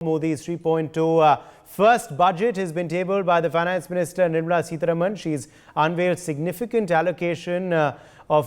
Modi's 3.0 first budget has been tabled by the Finance Minister Nirmala Sitharaman. She's unveiled significant allocation of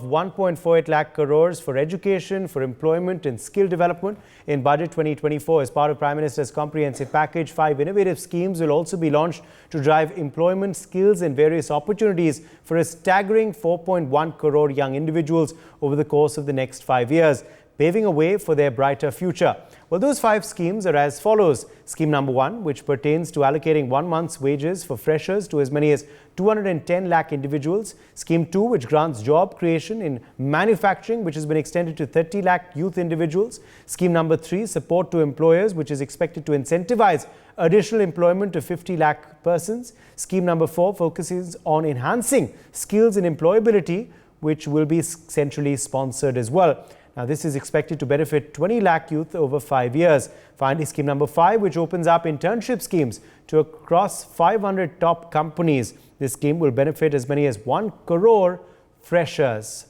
1.48 lakh crores for education, for employment and skill development in Budget 2024. As part of Prime Minister's comprehensive package, 5 innovative schemes will also be launched to drive employment, skills and various opportunities for a staggering 4.1 crore young individuals over the course of the next 5 years, paving a way for their brighter future. Well, those 5 schemes are as follows. Scheme number 1, which pertains to allocating 1 month's wages for freshers to as many as 210 lakh individuals. Scheme 2, which grants job creation in manufacturing, which has been extended to 30 lakh youth individuals. Scheme number 3, support to employers, which is expected to incentivize additional employment of 50 lakh persons. Scheme number 4 focuses on enhancing skills and employability, which will be centrally sponsored as well. Now, this is expected to benefit 20 lakh youth over 5 years. Finally, scheme number 5, which opens up internship schemes to across 500 top companies. This scheme will benefit as many as 1 crore freshers.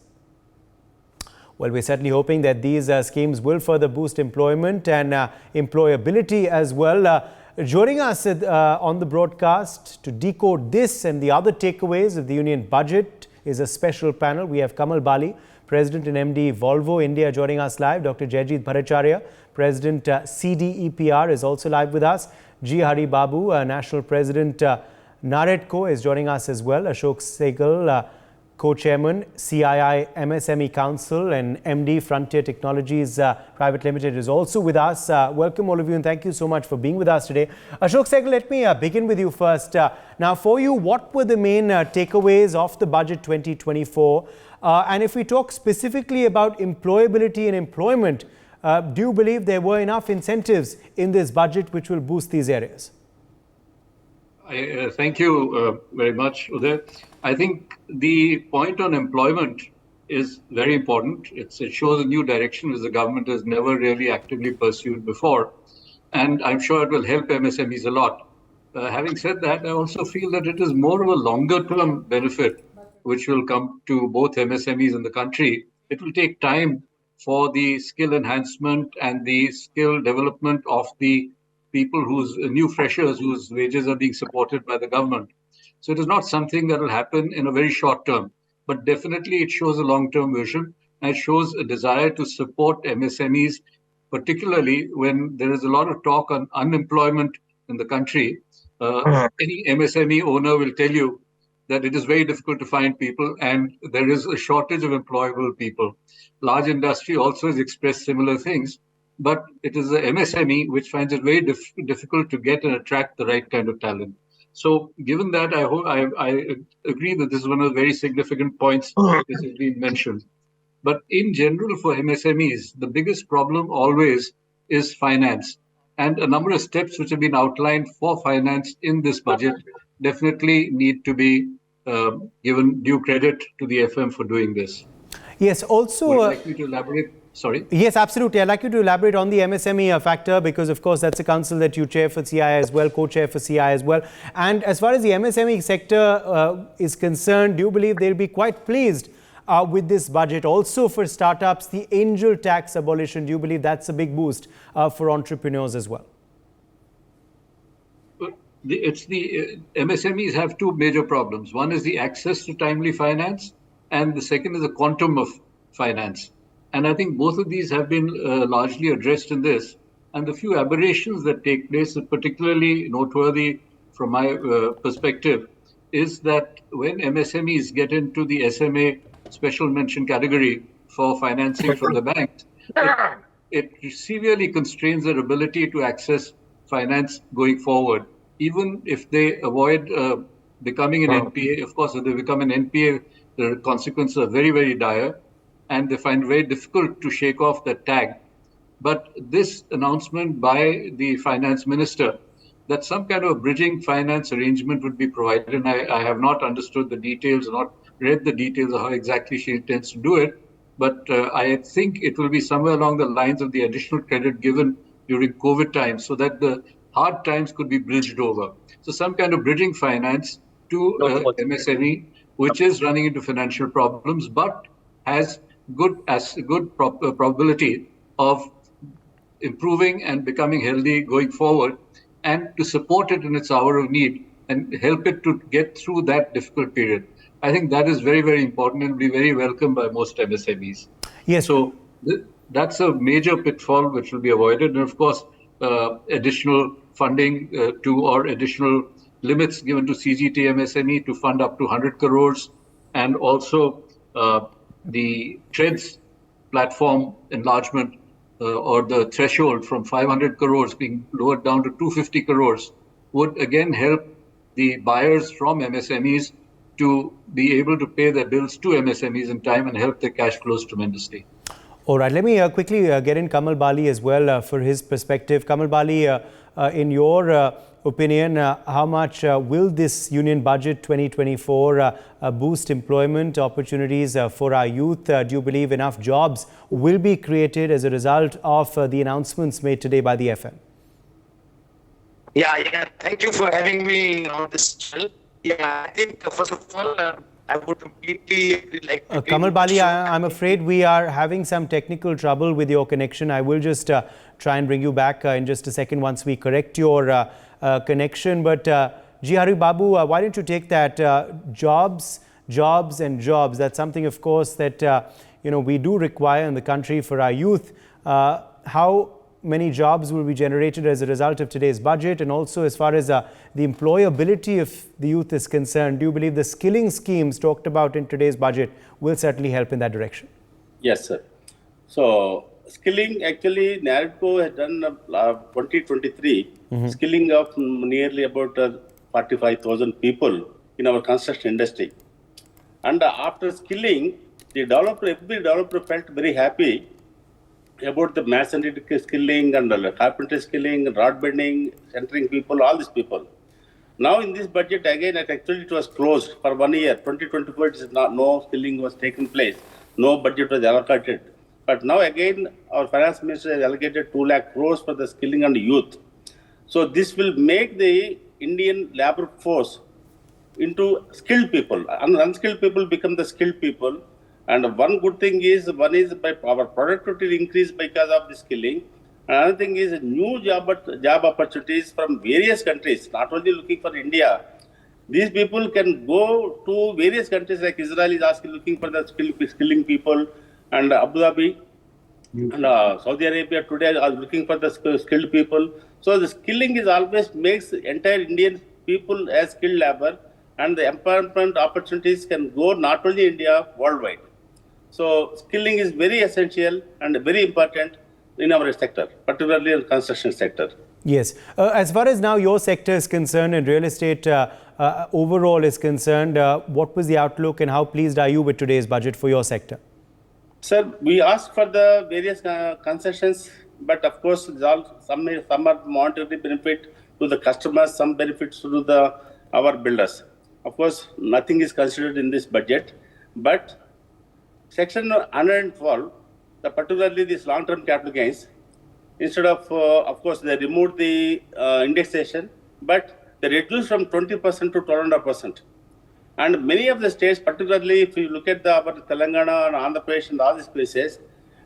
Well, we're certainly hoping that these schemes will further boost employment and employability as well. Joining us on the broadcast to decode this and the other takeaways of the Union Budget is a special panel. We have Kamal Bali, President and MD Volvo India, joining us live. Dr. Jayajit Bhattacharya, President CDEPR, is also live with us. G. Hari Babu, National President Naredco, is joining us as well. Ashok Sehgal, Co-Chairman CII MSME Council and MD Frontier Technologies Private Limited, is also with us. Welcome all of you and thank you so much for being with us today. Ashok Sehgal, let me begin with you first. Now, for you, what were the main takeaways of the Budget 2024? And if we talk specifically about employability and employment, do you believe there were enough incentives in this budget which will boost these areas? Thank you very much, Uday. I think the point on employment is very important. It shows a new direction which the government has never really actively pursued before. And I'm sure it will help MSMEs a lot. Having said that, I also feel that it is more of a longer-term benefit which will come to both MSMEs in the country. It will take time for the skill enhancement and the skill development of the people whose new freshers whose wages are being supported by the government. So it is not something that will happen in a very short term, but definitely it shows a long-term vision and it shows a desire to support MSMEs, particularly when there is a lot of talk on unemployment in the country. Any MSME owner will tell you that it is very difficult to find people and there is a shortage of employable people. Large industry also has expressed similar things, but it is the MSME which finds it very difficult to get and attract the right kind of talent. So given that, I agree that this is one of the very significant points that has been mentioned. But in general for MSMEs, the biggest problem always is finance. And a number of steps which have been outlined for finance in this budget definitely need to be given due credit to the FM for doing this. Yes, also... Would you like me to elaborate? Sorry? Yes, absolutely. I'd like you to elaborate on the MSME factor because, of course, that's a council that you chair for CII as well, co-chair for CII as well. And as far as the MSME sector is concerned, do you believe they'll be quite pleased with this budget? Also for startups, the angel tax abolition, do you believe that's a big boost for entrepreneurs as well? MSMEs have 2 major problems. One is the access to timely finance, and the second is the quantum of finance. And I think both of these have been largely addressed in this. And the few aberrations that take place, particularly noteworthy from my perspective, is that when MSMEs get into the SMA special mention category for financing from the banks, it severely constrains their ability to access finance going forward. Even if they avoid becoming an NPA, of course, if they become an NPA, the consequences are very, very dire, and they find it very difficult to shake off that tag. But this announcement by the finance minister that some kind of a bridging finance arrangement would be provided, and I have not understood the details, not read the details of how exactly she intends to do it, but I think it will be somewhere along the lines of the additional credit given during COVID times so that the hard times could be bridged over. So some kind of bridging finance to MSME, which is running into financial problems, but has good probability of improving and becoming healthy going forward, and to support it in its hour of need and help it to get through that difficult period. I think that is very, very important and will be very welcome by most MSMEs. Yes. So that's a major pitfall which will be avoided. And of course, additional funding or additional limits given to CGT MSME to fund up to 100 crores, and also the TREDS platform enlargement or the threshold from 500 crores being lowered down to 250 crores would again help the buyers from MSMEs to be able to pay their bills to MSMEs in time and help their cash flows tremendously. All right, let me quickly get in Kamal Bali as well for his perspective. Kamal Bali, in your opinion, how much will this Union Budget 2024 boost employment opportunities for our youth? Do you believe enough jobs will be created as a result of the announcements made today by the FM? Yeah. Thank you for having me on this channel. Yeah, I think first of all, I would completely agree. Kamal Bali, I'm afraid we are having some technical trouble with your connection. I will just try and bring you back in just a second once we correct your connection. But G. Hari Babu, why don't you take that? Jobs and jobs. That's something, of course, that we do require in the country for our youth. How many jobs will be generated as a result of today's budget? And also, as far as the employability of the youth is concerned, do you believe the skilling schemes talked about in today's budget will certainly help in that direction? Yes, sir. So, skilling, actually, NAREDCO has done 2023 skilling of nearly about 45,000 people in our construction industry. And after skilling, every developer felt very happy about the masonry skilling and carpentry skilling, rod bending, centering people, all these people. Now in this budget again, it was closed for 1 year. 2024, it is not, no skilling was taken place, no budget was allocated. But now again, our finance minister has allocated 2 lakh crores for the skilling and youth. So this will make the Indian labor force into skilled people, and unskilled people become the skilled people. And one good thing is, by our productivity increase because of the skilling. Another thing is new job opportunities from various countries, not only looking for India. These people can go to various countries, like Israel is looking for the skilling people, and Abu Dhabi and Saudi Arabia today are looking for the skilled people. So the skilling is always makes entire Indian people as skilled labor, and the empowerment opportunities can go not only India, worldwide. So skilling is very essential and very important in our sector, particularly in the construction sector. Yes. As far as now your sector is concerned and real estate overall is concerned, what was the outlook and how pleased are you with today's budget for your sector? Sir, we asked for the various concessions, but of course, some are monetary benefit to the customers, some benefits to our builders. Of course, nothing is considered in this budget, but Section 112, particularly this long-term capital gains, instead of course, they removed the indexation, but they reduced from 20% to 12.5%. And many of the states, particularly if you look at our Telangana and Andhra Pradesh and all these places,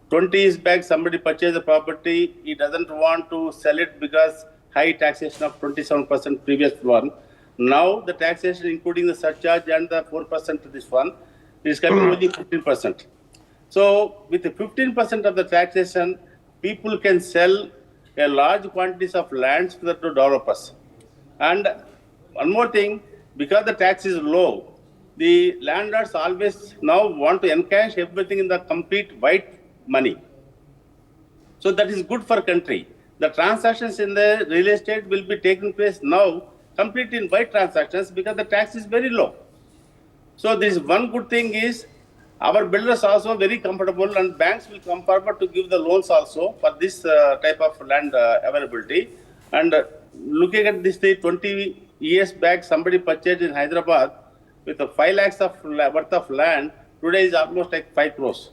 20 years back, somebody purchased a property, he doesn't want to sell it because high taxation of 27% previous one. Now the taxation, including the surcharge and the 4% to this one, is coming only 15%. So with the 15% of the taxation, people can sell a large quantities of lands to the developers. And one more thing, because the tax is low, the landlords always now want to encash everything in the complete white money. So that is good for country. The transactions in the real estate will be taking place now completely in white transactions because the tax is very low. So this one good thing is our builders also very comfortable, and banks will come forward to give the loans also for this type of land availability. And looking at this, 20 years back, somebody purchased in Hyderabad with 5 lakhs of worth of land. Today is almost like 5 crores.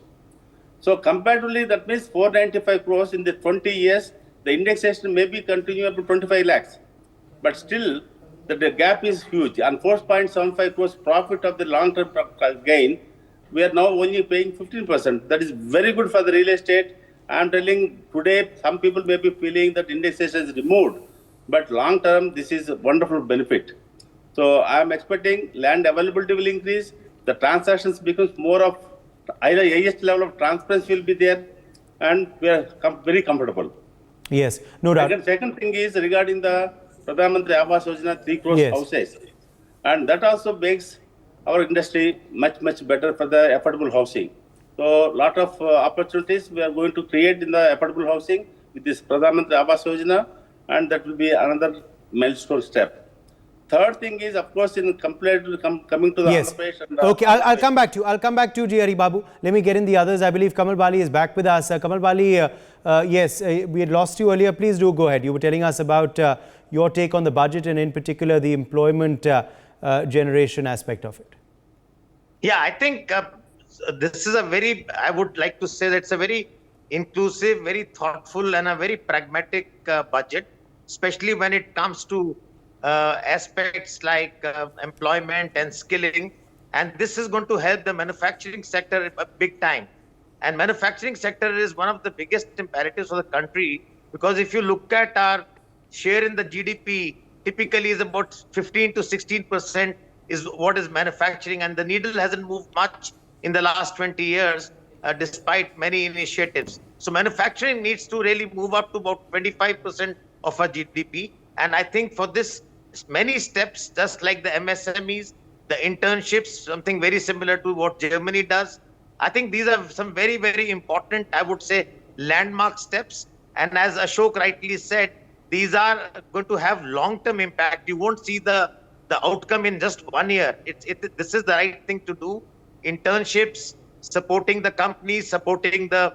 So comparatively, that means 495 crores in the 20 years. The indexation may be continue up to 25 lakhs, but still the gap is huge. And 4.75 crores profit of the long-term gain, we are now only paying 15%. That is very good for the real estate, I'm telling today, some people may be feeling that indexation is removed, but long term, this is a wonderful benefit. So I'm expecting land availability will increase, the transactions becomes more of either highest level of transparency will be there, and we are very comfortable. Yes, no doubt. Second thing is regarding the Pradhan Mantri Awas Yojana 3 crores Yes. houses. And that also makes our industry much, much better for the affordable housing. So lot of opportunities we are going to create in the affordable housing with this Pradhan Mantri Awas Yojana, and that will be another milestone step. Third thing is, of course, in coming to the Yes. Andhra Pradesh and Okay, I'll come back to you. I'll come back to you, G. Hari Babu. Let me get in the others. I believe Kamal Bali is back with us. Kamal Bali, yes, we had lost you earlier. Please do go ahead. You were telling us about your take on the budget and in particular the employment generation aspect of it. Yeah, I think this is a very, I would like to say that it's a very inclusive, very thoughtful and a very pragmatic budget, especially when it comes to aspects like employment and skilling. And this is going to help the manufacturing sector a big time. And manufacturing sector is one of the biggest imperatives for the country, because if you look at our share in the GDP, typically is about 15 to 16% is what is manufacturing, and the needle hasn't moved much in the last 20 years, despite many initiatives. So manufacturing needs to really move up to about 25% of our GDP. And I think for this, many steps, just like the MSMEs, the internships, something very similar to what Germany does. I think these are some very, very important, I would say, landmark steps. And as Ashok rightly said, these are going to have long-term impact. You won't see the outcome in just 1 year. This is the right thing to do. Internships, supporting the companies, supporting the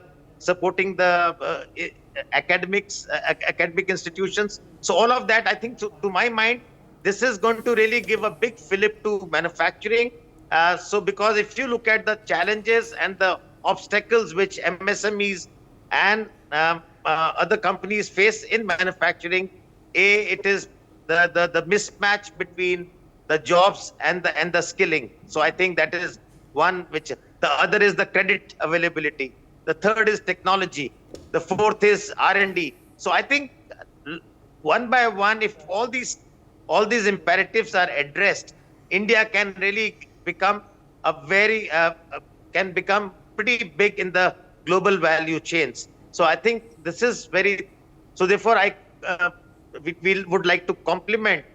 academic institutions. So all of that, I think, to my mind, this is going to really give a big fillip to manufacturing. So because if you look at the challenges and the obstacles which MSMEs and other companies face in manufacturing, it is the mismatch between the jobs and the skilling. So I think that is one which, the other is the credit availability. The third is technology. The fourth is R&D. So I think one by one, if all these imperatives are addressed, India can really become can become pretty big in the global value chains. So I think this is very, so therefore we would like to compliment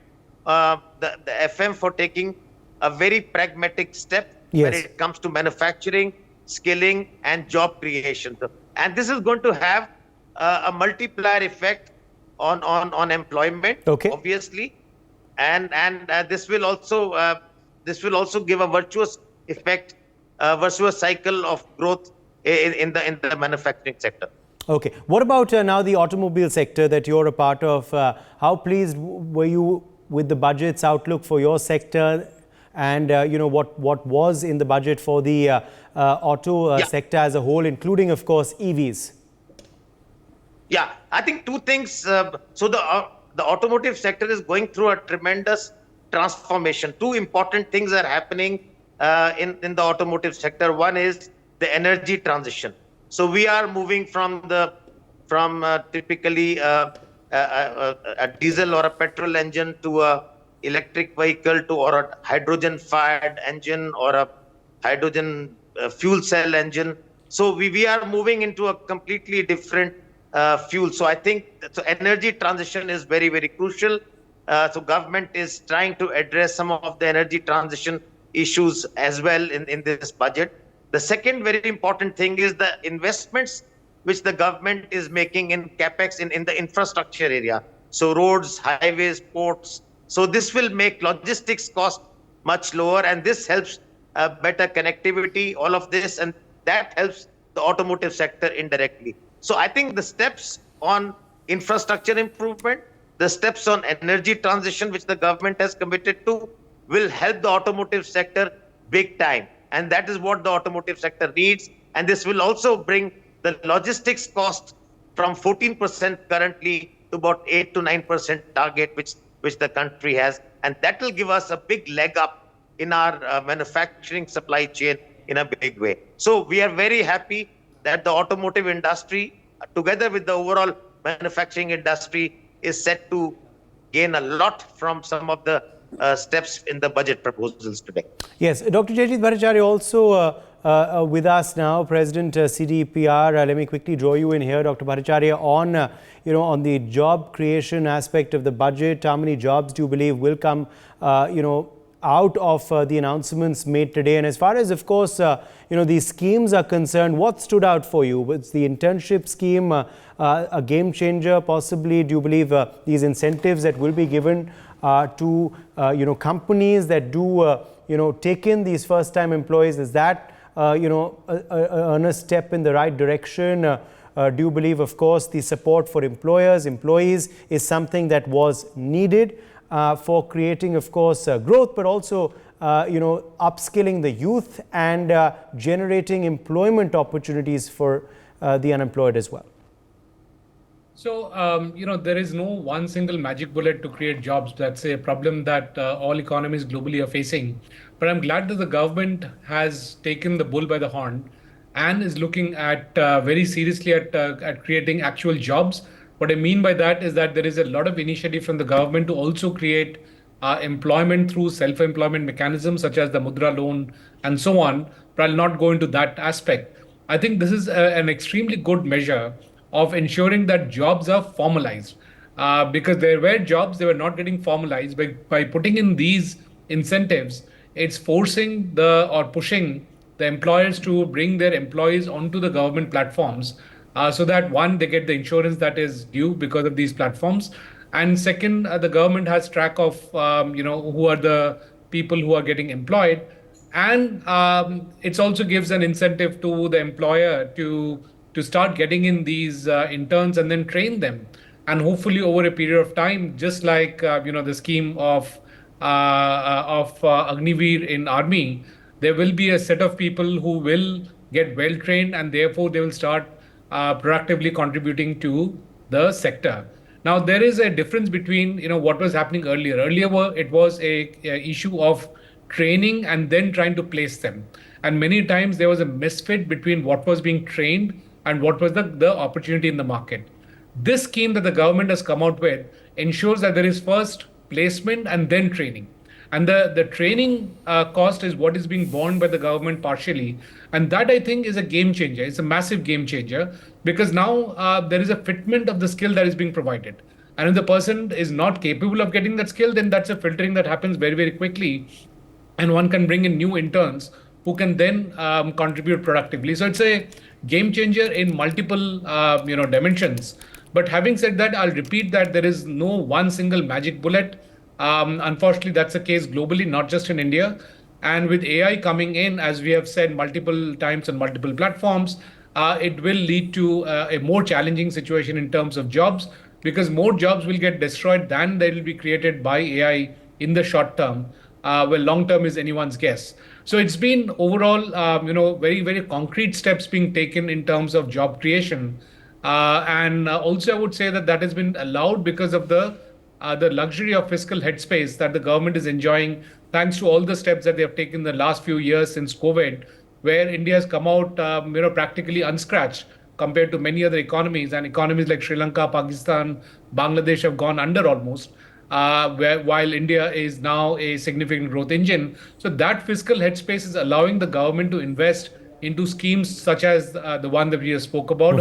the FM for taking a very pragmatic step when it comes to manufacturing, skilling and job creation. And this is going to have a multiplier effect on employment, obviously. And this will also give a virtuous effect, virtuous cycle of growth in the manufacturing sector. Okay. What about now the automobile sector that you're a part of? How pleased were you with the budget's outlook for your sector? And what was in the budget for the auto sector as a whole, including, of course, EVs? Yeah, I think two things. So the automotive sector is going through a tremendous transformation. Two important things are happening in the automotive sector. One is the energy transition. So we are moving from typically a diesel or a petrol engine to a electric vehicle or a hydrogen fired engine or a hydrogen fuel cell engine. So we are moving into a completely different fuel. So I think energy transition is very, very crucial. So government is trying to address some of the energy transition issues as well in this budget. The second very important thing is the investments which the government is making in capex in the infrastructure area. So roads, highways, ports. So this will make logistics cost much lower, and this helps better connectivity, all of this, and that helps the automotive sector indirectly. So I think the steps on infrastructure improvement, the steps on energy transition, which the government has committed to, will help the automotive sector big time. And that is what the automotive sector needs. And this will also bring the logistics cost from 14% currently to about 8 to 9% target, which the country has. And that will give us a big leg up in our manufacturing supply chain in a big way. So we are very happy that the automotive industry together with the overall manufacturing industry, is set to gain a lot from some of the steps in the budget proposals today. Yes, Dr. Jayajit Bhattacharya also with us now, President CDPR. Let me quickly draw you in here, Dr. Bhattacharya, on on the job creation aspect of the budget. How many jobs do you believe will come, out of the announcements made today? And as far as, of course, these schemes are concerned, what stood out for you? Was the internship scheme a game changer, possibly? Do you believe these incentives that will be given to companies that do take in these first-time employees, is that a step in the right direction? Do you believe, of course, the support for employees is something that was needed for creating, of course, growth, but also upskilling the youth and generating employment opportunities for the unemployed as well? So, there is no one single magic bullet to create jobs. That's a problem that all economies globally are facing. But I'm glad that the government has taken the bull by the horn and is looking at very seriously at creating actual jobs. What I mean by that is that there is a lot of initiative from the government to also create employment through self-employment mechanisms such as the Mudra loan and so on. But I'll not go into that aspect. I think this is an extremely good measure of ensuring that jobs are formalized, because there were jobs, they were not getting formalized. By putting in these incentives, it's forcing or pushing the employers to bring their employees onto the government platforms, so that one, they get the insurance that is due because of these platforms, and second, the government has track of who are the people who are getting employed, and it also gives an incentive to the employer to start getting in these interns and then train them. And hopefully over a period of time, just like the scheme of Agniveer in army, there will be a set of people who will get well trained, and therefore they will start proactively contributing to the sector. Now, there is a difference between what was happening earlier. Earlier, it was a issue of training and then trying to place them. And many times there was a misfit between what was being trained and what was the opportunity in the market. This scheme that the government has come out with ensures that there is first placement and then training. And the training cost is what is being borne by the government partially. And that, I think, is a game changer. It's a massive game changer, because now there is a fitment of the skill that is being provided. And if the person is not capable of getting that skill, then that's a filtering that happens very, very quickly. And one can bring in new interns who can then contribute productively. So it's a game changer in multiple dimensions. But having said that, I'll repeat that there is no one single magic bullet. Unfortunately, that's the case globally, not just in India. And with AI coming in, as we have said multiple times on multiple platforms, it will lead to a more challenging situation in terms of jobs, because more jobs will get destroyed than they will be created by AI in the short term. Well, long term is anyone's guess. So it's been overall, very, very concrete steps being taken in terms of job creation. And also, I would say that has been allowed because of the luxury of fiscal headspace that the government is enjoying, thanks to all the steps that they have taken the last few years since COVID, where India has come out, practically unscratched compared to many other economies. And economies like Sri Lanka, Pakistan, Bangladesh have gone under almost. While India is now a significant growth engine. So that fiscal headspace is allowing the government to invest into schemes such as the one that we just spoke about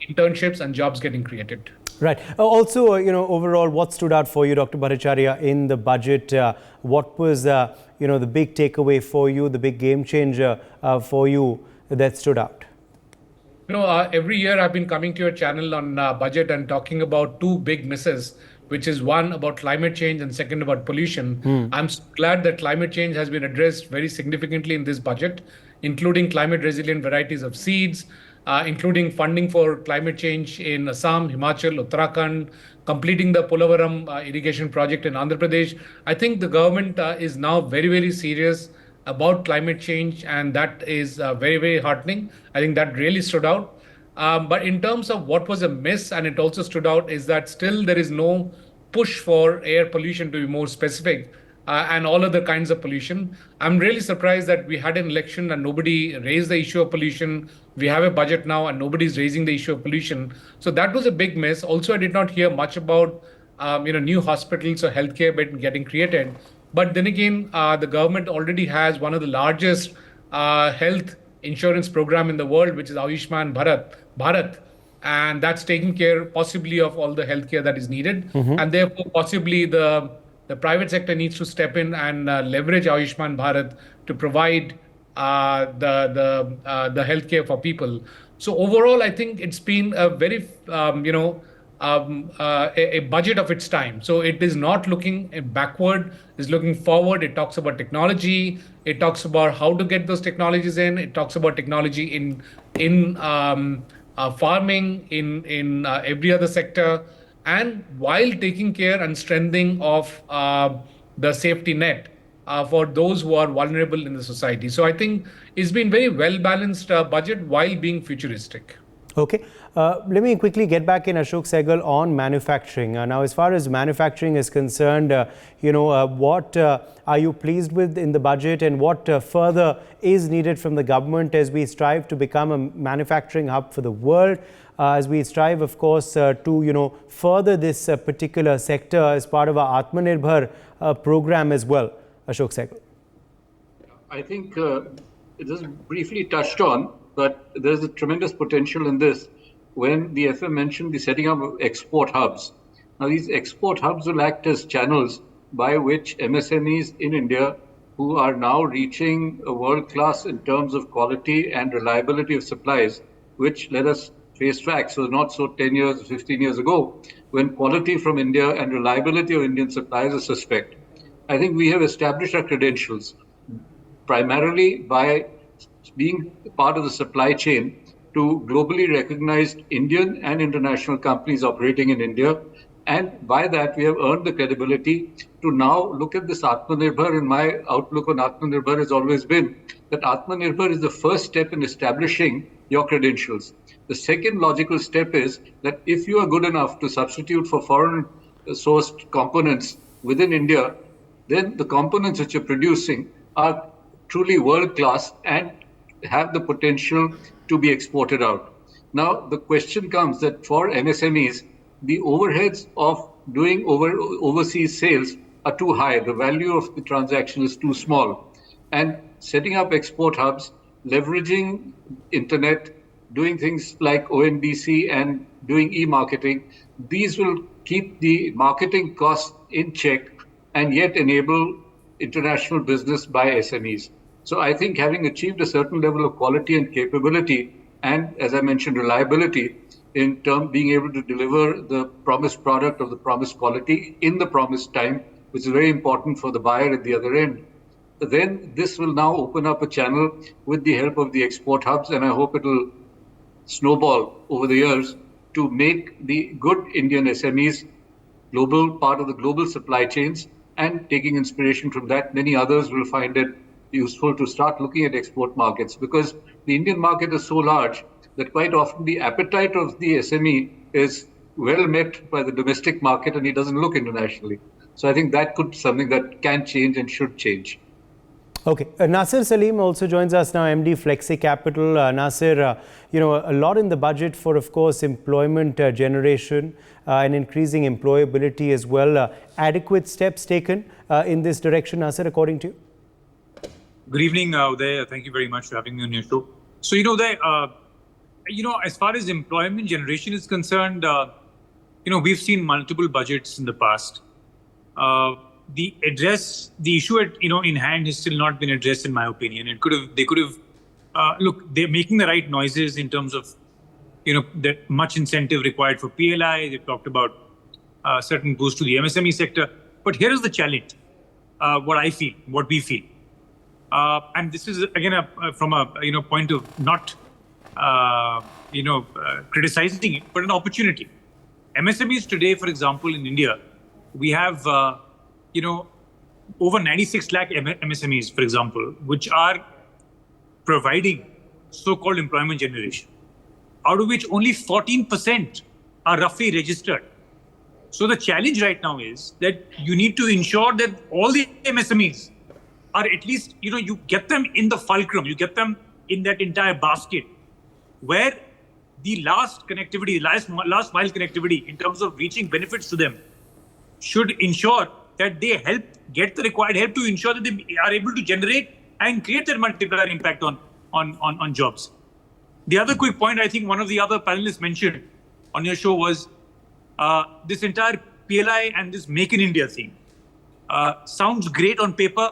internships and jobs getting created. Right. Also, overall, what stood out for you, Dr. Bhattacharya, in the budget? What was, the big takeaway for you, the big game changer for you that stood out? Every year I've been coming to your channel on budget and talking about two big misses, which is one about climate change and second about pollution. I'm glad that climate change has been addressed very significantly in this budget, including climate resilient varieties of seeds, including funding for climate change in Assam, Himachal, Uttarakhand, completing the Polavaram irrigation project in Andhra Pradesh. I think the government is now very, very serious about climate change, and that is very, very heartening. I think that really stood out. But in terms of what was a miss, and it also stood out, is that still there is no push for air pollution, to be more specific. and all other kinds of pollution. I'm really surprised that we had an election and nobody raised the issue of pollution. We have a budget now and nobody's raising the issue of pollution. So that was a big miss. Also, I did not hear much about new hospitals or healthcare bed getting created. But then again, the government already has one of the largest health insurance program in the world, which is Ayushman Bharat, and that's taking care possibly of all the healthcare that is needed, and therefore possibly the private sector needs to step in and leverage Ayushman Bharat to provide the healthcare for people. So overall, I think it's been a very a budget of its time. So it is not looking backward, it's looking forward. It talks about technology. It talks about how to get those technologies in. It talks about technology in farming, in every other sector, and while taking care and strengthening of the safety net for those who are vulnerable in the society. So I think it's been very well balanced budget while being futuristic. Okay. Let me quickly get back in, Ashok Sehgal, on manufacturing. Now, as far as manufacturing is concerned, what are you pleased with in the budget, and what further is needed from the government as we strive to become a manufacturing hub for the world, as we strive, of course, to further this particular sector as part of our Atmanirbhar program as well, Ashok Sehgal? I think it is briefly touched on, but there's a tremendous potential in this. When the FM mentioned the setting up of export hubs, now these export hubs will act as channels by which MSMEs in India, who are now reaching a world class in terms of quality and reliability of supplies, which, let us face facts, was not so 10 years, 15 years ago, when quality from India and reliability of Indian supplies are suspect. I think we have established our credentials primarily by being part of the supply chain to globally recognized Indian and international companies operating in India. And by that, we have earned the credibility to now look at this Atmanirbhar. And my outlook on Atmanirbhar has always been that Atmanirbhar is the first step in establishing your credentials. The second logical step is that if you are good enough to substitute for foreign sourced components within India, then the components which you're producing are truly world class and have the potential to be exported out. Now, the question comes that for MSMEs, the overheads of doing overseas sales are too high. The value of the transaction is too small. And setting up export hubs, leveraging internet, doing things like ONDC and doing e-marketing, these will keep the marketing costs in check and yet enable international business by SMEs. So I think having achieved a certain level of quality and capability, and as I mentioned, reliability, in terms being able to deliver the promised product of the promised quality in the promised time, which is very important for the buyer at the other end, then this will now open up a channel with the help of the export hubs, and I hope it will snowball over the years to make the good Indian SMEs global, part of the global supply chains, and taking inspiration from that, many others will find it useful to start looking at export markets, because the Indian market is so large that quite often the appetite of the SME is well met by the domestic market and he doesn't look internationally. So I think that could be something that can change and should change. Okay. Nasir Salim also joins us now, MD Flexi Capital. Nasir, a lot in the budget for, of course, employment generation and increasing employability as well. Adequate steps taken in this direction, Nasir, according to you? Good evening, Uday. Thank you very much for having me on your show. So, Uday, as far as employment generation is concerned, we've seen multiple budgets in the past. The issue in hand has still not been addressed, in my opinion. They could have, look, they're making the right noises in terms of, that much incentive required for PLI. They've talked about certain boost to the MSME sector. But here is the challenge, what we feel. And this is again from a point of not criticizing it, but an opportunity. MSMEs today, for example, in India, we have over 96 lakh MSMEs, for example, which are providing so-called employment generation, out of which only 14% are roughly registered. So the challenge right now is that you need to ensure that all the MSMEs are at least, you get them in the fulcrum, you get them in that entire basket where the last connectivity, last mile connectivity in terms of reaching benefits to them should ensure that they get the required help to ensure that they are able to generate and create that multiplier impact on jobs. The other quick point, I think one of the other panelists mentioned on your show was this entire PLI and this Make in India thing. Sounds great on paper.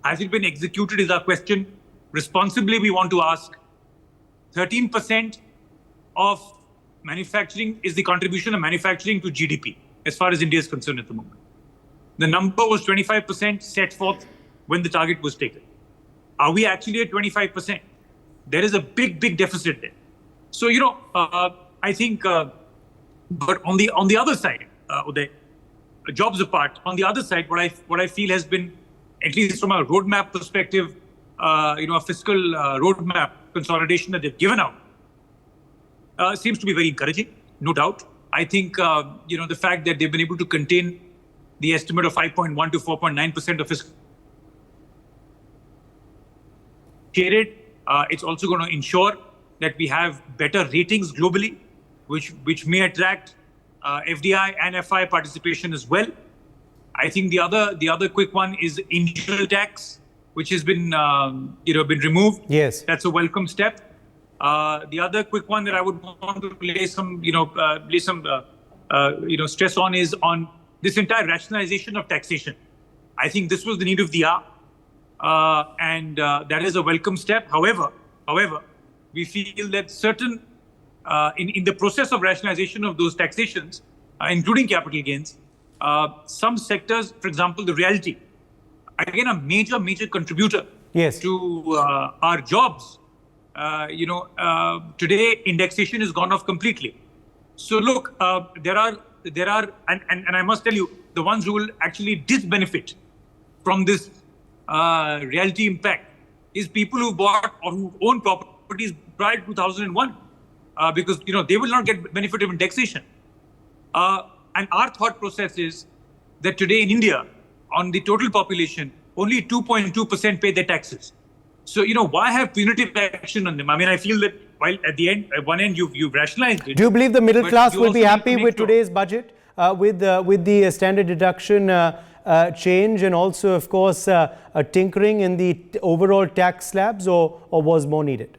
Has it been executed is our question. Responsibly, we want to ask, 13% of manufacturing is the contribution of manufacturing to GDP, as far as India is concerned at the moment. The number was 25% set forth when the target was taken. Are we actually at 25%? There is a big, big deficit there. So, I think, but on the other side, Uday, jobs apart, on the other side, what I feel has been, at least from a roadmap perspective, a fiscal roadmap consolidation that they've given out, seems to be very encouraging, no doubt. I think, the fact that they've been able to contain the estimate of 5.1 to 4.9% of fiscal period, it's also going to ensure that we have better ratings globally, which may attract FDI and FI participation as well. I think the other quick one is individual tax, which has been been removed. Yes, that's a welcome step. The other quick one that I would want to lay some stress on is on this entire rationalization of taxation. I think this was the need of the hour, and that is a welcome step. However, we feel that certain in the process of rationalization of those taxations, including capital gains, some sectors, for example, the realty, again a major contributor to our jobs. Today indexation has gone off completely. So look, there are, and I must tell you, the ones who will actually disbenefit from this reality impact is people who bought or who own properties prior to 2001, because they will not get benefit of indexation. And our thought process is that today in India, on the total population, only 2.2% pay their taxes. So, why have punitive action on them? I mean, I feel that while at one end you've rationalized it. Do you believe the middle class will be happy with today's budget, with the standard deduction change, and also, of course, a tinkering in the overall tax slabs, or was more needed?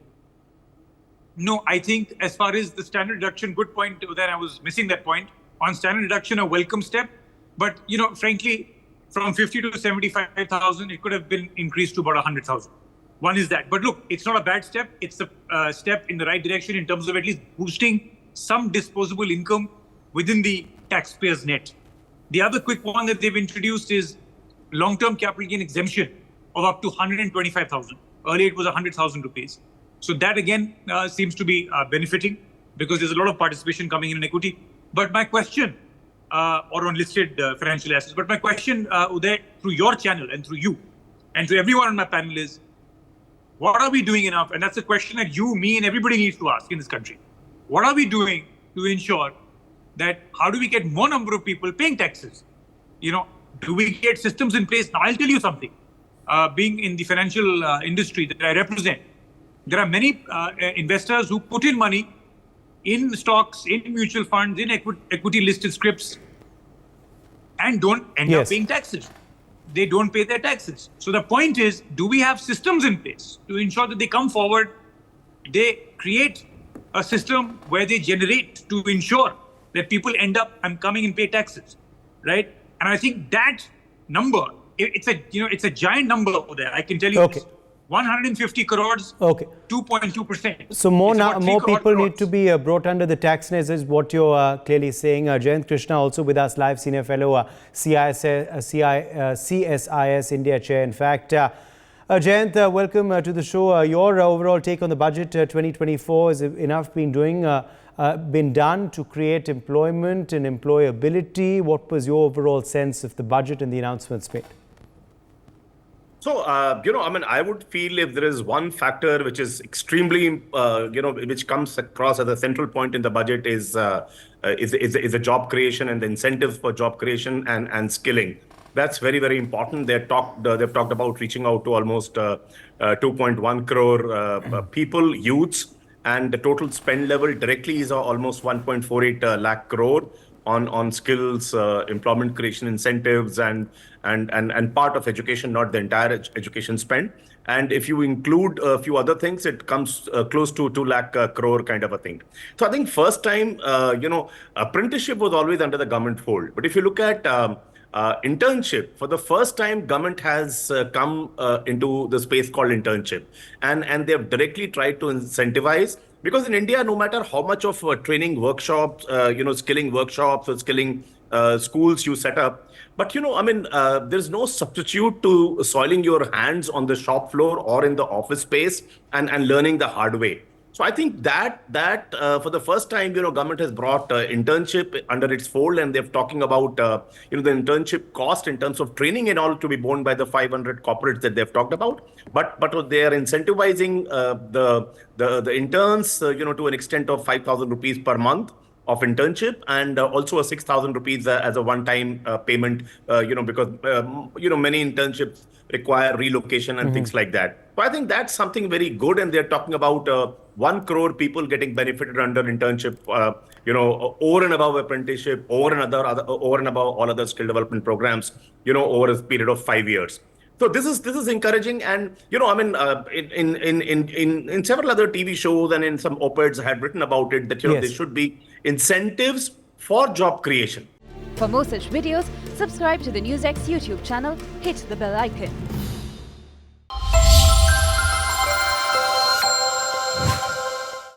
No, I think as far as the standard deduction, good point there, I was missing that point. On standard deduction, a welcome step. But, frankly, from 50 to 75,000, it could have been increased to about 100,000. One is that. But look, it's not a bad step. It's a step in the right direction in terms of at least boosting some disposable income within the taxpayer's net. The other quick one that they've introduced is long-term capital gain exemption of up to 125,000. Earlier, it was 100,000 rupees. So that, again, seems to be benefiting because there's a lot of participation coming in equity. But my question, or on listed financial assets, but my question, Uday, through your channel and through you and to everyone on my panel is, what are we doing enough? And that's a question that you, me, and everybody needs to ask in this country. What are we doing to ensure that how do we get more number of people paying taxes? Do we get systems in place? Now, I'll tell you something. Being in the financial industry that I represent, there are many investors who put in money in stocks, in mutual funds, in equity listed scripts, and don't end up paying taxes. They don't pay their taxes. So the point is, do we have systems in place to ensure that they come forward, they create a system where they generate to ensure that people end up coming and pay taxes, right? And I think that number, it's a giant number over there. I can tell you this. 150 crores, 2.2%. So more people need to be brought under the tax nets is what you're clearly saying. Jayant Krishna also with us live, senior fellow, CSIS India chair. In fact, Jayant, welcome to the show. Your overall take on the budget 2024, is enough been done to create employment and employability? What was your overall sense of the budget and the announcements made? So, I mean, I would feel if there is one factor which is extremely, which comes across as a central point in the budget is a job creation and the incentives for job creation and skilling. That's very, very important. They've talked about reaching out to almost 2.1 crore people, youths, and the total spend level directly is almost 1.48 lakh crore on skills, employment creation incentives, and part of education, not the entire education spend. And if you include a few other things, it comes close to 2 lakh crore kind of a thing. So I think first time, apprenticeship was always under the government fold. But if you look at internship, for the first time, government has come into the space called internship, and they've directly tried to incentivize. Because in India, no matter how much of training workshops, skilling workshops or skilling schools you set up, but there's no substitute to soiling your hands on the shop floor or in the office space and learning the hard way. So I think that for the first time, government has brought internship under its fold, and they're talking about the internship cost in terms of training and all to be borne by the 500 corporates that they've talked about. But they are incentivizing the interns, to an extent of 5,000 rupees per month of internship, and also a 6,000 rupees as a one-time payment, because many internships require relocation and things like that. So I think that's something very good, and they're talking about 1 crore people getting benefited under internship, over and above apprenticeship, over and above all other skill development programs, over a period of 5 years. So this is encouraging, and in several other TV shows and in some op-eds I had written about it that there should be incentives for job creation. For more such videos, subscribe to the NewsX YouTube channel, hit the bell icon.